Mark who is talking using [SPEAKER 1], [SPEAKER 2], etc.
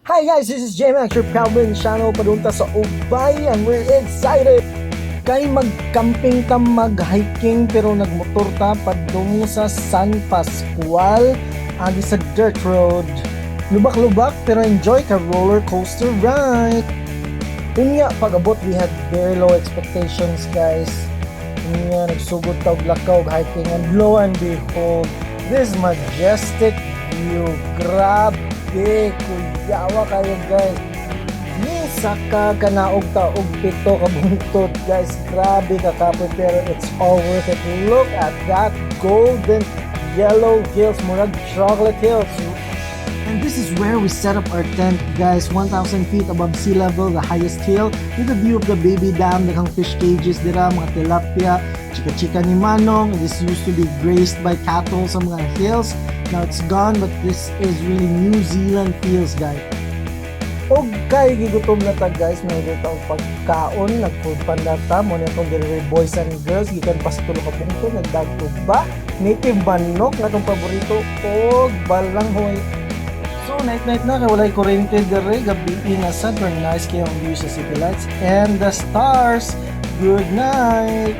[SPEAKER 1] Hi guys, this is J-Max, your Calvin channel, padunta sa Ubay, and we're excited! Kay mag-camping ta, mag-hiking, pero nagmotor ta padung sa San Pascual, agi sa dirt road. Lubak-lubak, pero enjoy ka roller coaster ride! Unya, pag-abot, we had very low expectations, guys. Unya, nagsugod ta og lakaw, hiking, and lo and behold, this majestic view. Grabe, kuyawa kayo, guys. Saka ka na og taog pito ka bungtod, guys. Grabe ka kapoy, pero it's all worth it. Look at that golden yellow hills, murag chocolate hills. And this is where we set up our tent, guys. 1,000 feet above sea level, the highest hill, with a view of the baby dam, daghang fish cages dira, mga tilapia, chika-chika ni Manong. This used to be grazed by cattle sa mga hills. Now it's gone, but this is really New Zealand feels, guys. Og kay gigutom na ta, guys, may dito ang pagkaon, nag-food panda ta, mo na itong delivery boys and girls, gikan pa sa tulo ka punto, nagdagtuba, native manok, na itong paborito, og balanghoy. So night-night na, kaya walay kuryente dere, gabi na sad, very nice kayo ang view sa city lights and the stars. Good night!